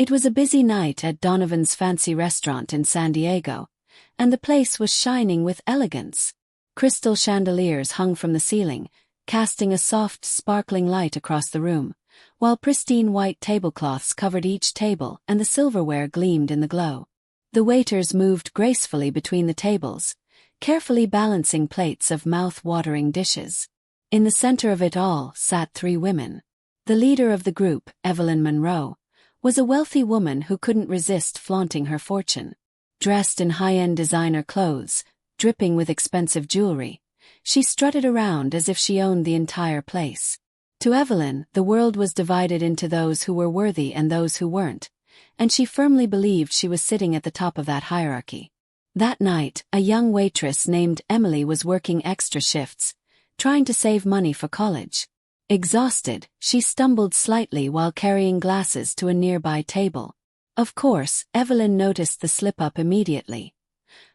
It was a busy night at Donovan's fancy restaurant in San Diego, and the place was shining with elegance. Crystal chandeliers hung from the ceiling, casting a soft, sparkling light across the room, while pristine white tablecloths covered each table and the silverware gleamed in the glow. The waiters moved gracefully between the tables, carefully balancing plates of mouth-watering dishes. In the center of it all sat three women. The leader of the group, Evelyn Monroe, was a wealthy woman who couldn't resist flaunting her fortune. Dressed in high-end designer clothes, dripping with expensive jewelry, she strutted around as if she owned the entire place. To Evelyn, the world was divided into those who were worthy and those who weren't, and she firmly believed she was sitting at the top of that hierarchy. That night, a young waitress named Emily was working extra shifts, trying to save money for college. Exhausted, she stumbled slightly while carrying glasses to a nearby table. Of course, Evelyn noticed the slip-up immediately,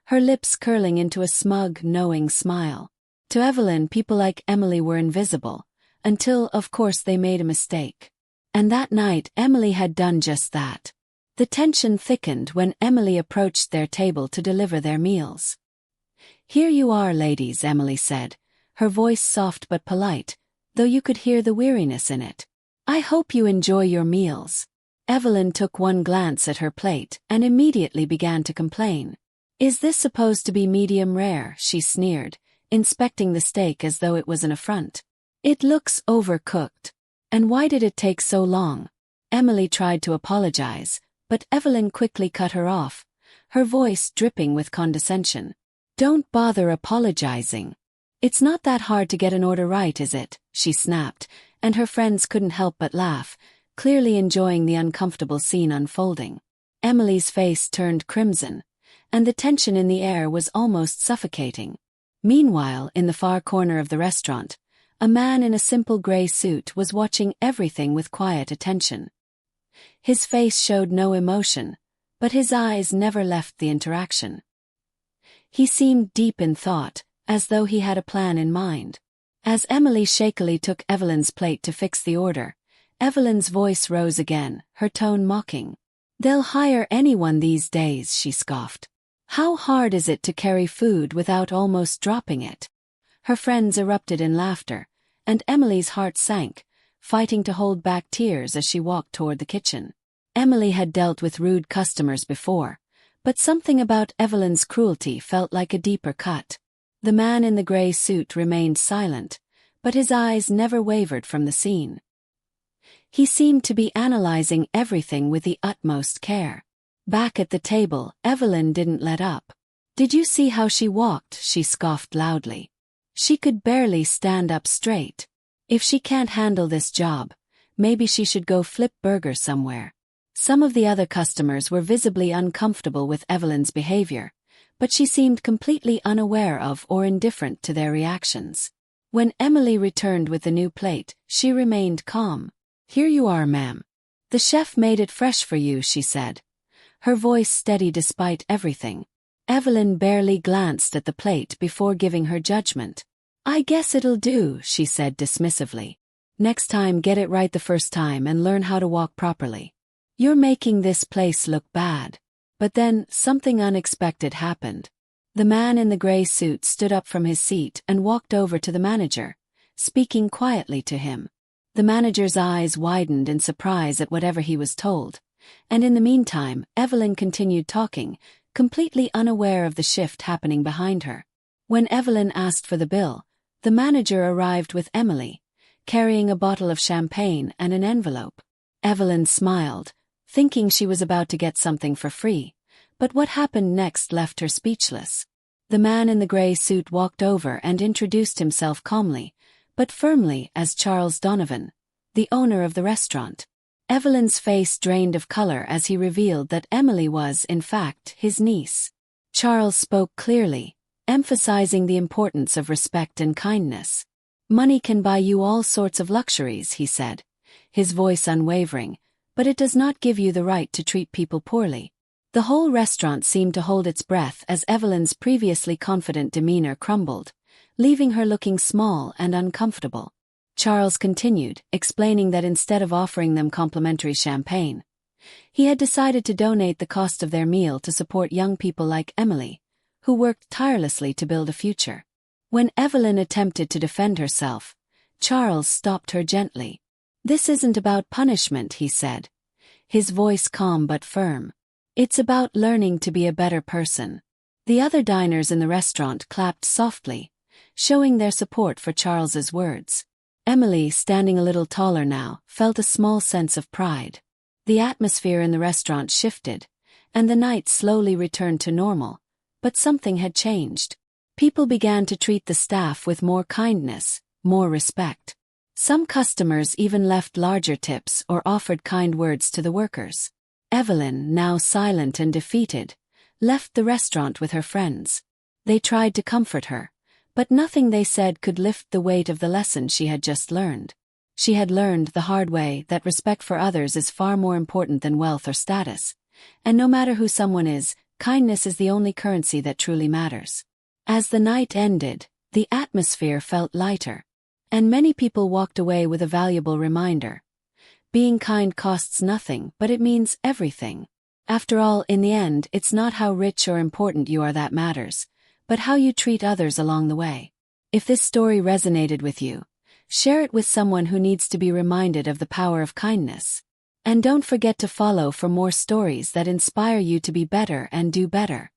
her lips curling into a smug, knowing smile. To Evelyn, people like Emily were invisible, until, of course, they made a mistake. And that night, Emily had done just that. The tension thickened when Emily approached their table to deliver their meals. "Here you are, ladies," Emily said, her voice soft but polite, though you could hear the weariness in it. "I hope you enjoy your meals." Evelyn took one glance at her plate and immediately began to complain. "Is this supposed to be medium rare?" she sneered, inspecting the steak as though it was an affront. "It looks overcooked. And why did it take so long?" Emily tried to apologize, but Evelyn quickly cut her off, her voice dripping with condescension. "Don't bother apologizing. It's not that hard to get an order right, is it?" she snapped, and her friends couldn't help but laugh, clearly enjoying the uncomfortable scene unfolding. Emily's face turned crimson, and the tension in the air was almost suffocating. Meanwhile, in the far corner of the restaurant, a man in a simple gray suit was watching everything with quiet attention. His face showed no emotion, but his eyes never left the interaction. He seemed deep in thought, as though he had a plan in mind. As Emily shakily took Evelyn's plate to fix the order, Evelyn's voice rose again, her tone mocking. "They'll hire anyone these days," she scoffed. "How hard is it to carry food without almost dropping it?" Her friends erupted in laughter, and Emily's heart sank, fighting to hold back tears as she walked toward the kitchen. Emily had dealt with rude customers before, but something about Evelyn's cruelty felt like a deeper cut. The man in the gray suit remained silent, but his eyes never wavered from the scene. He seemed to be analyzing everything with the utmost care. Back at the table, Evelyn didn't let up. "Did you see how she walked?" she scoffed loudly. "She could barely stand up straight. If she can't handle this job, maybe she should go flip burgers somewhere." Some of the other customers were visibly uncomfortable with Evelyn's behavior, but she seemed completely unaware of or indifferent to their reactions. When Emily returned with the new plate, she remained calm. "Here you are, ma'am. The chef made it fresh for you," she said, her voice steady despite everything. Evelyn barely glanced at the plate before giving her judgment. "I guess it'll do," she said dismissively. "Next time get it right the first time and learn how to walk properly. You're making this place look bad." But then, something unexpected happened. The man in the gray suit stood up from his seat and walked over to the manager, speaking quietly to him. The manager's eyes widened in surprise at whatever he was told, and in the meantime, Evelyn continued talking, completely unaware of the shift happening behind her. When Evelyn asked for the bill, the manager arrived with Emily, carrying a bottle of champagne and an envelope. Evelyn smiled, thinking she was about to get something for free, but what happened next left her speechless. The man in the gray suit walked over and introduced himself calmly, but firmly, as Charles Donovan, the owner of the restaurant. Evelyn's face drained of color as he revealed that Emily was, in fact, his niece. Charles spoke clearly, emphasizing the importance of respect and kindness. "Money can buy you all sorts of luxuries," he said, his voice unwavering, "but it does not give you the right to treat people poorly." The whole restaurant seemed to hold its breath as Evelyn's previously confident demeanor crumbled, leaving her looking small and uncomfortable. Charles continued, explaining that instead of offering them complimentary champagne, He had decided to donate the cost of their meal to support young people like Emily, who worked tirelessly to build a future. When Evelyn attempted to defend herself, Charles stopped her gently. "This isn't about punishment," he said, his voice calm but firm. "It's about learning to be a better person." The other diners in the restaurant clapped softly, showing their support for Charles's words. Emily, standing a little taller now, felt a small sense of pride. The atmosphere in the restaurant shifted, and the night slowly returned to normal, but something had changed. People began to treat the staff with more kindness, more respect. Some customers even left larger tips or offered kind words to the workers. Evelyn, now silent and defeated, left the restaurant with her friends. They tried to comfort her, but nothing they said could lift the weight of the lesson she had just learned. She had learned the hard way that respect for others is far more important than wealth or status, and no matter who someone is, kindness is the only currency that truly matters. As the night ended, the atmosphere felt lighter, and many people walked away with a valuable reminder. Being kind costs nothing, but it means everything. After all, in the end, it's not how rich or important you are that matters, but how you treat others along the way. If this story resonated with you, share it with someone who needs to be reminded of the power of kindness. And don't forget to follow for more stories that inspire you to be better and do better.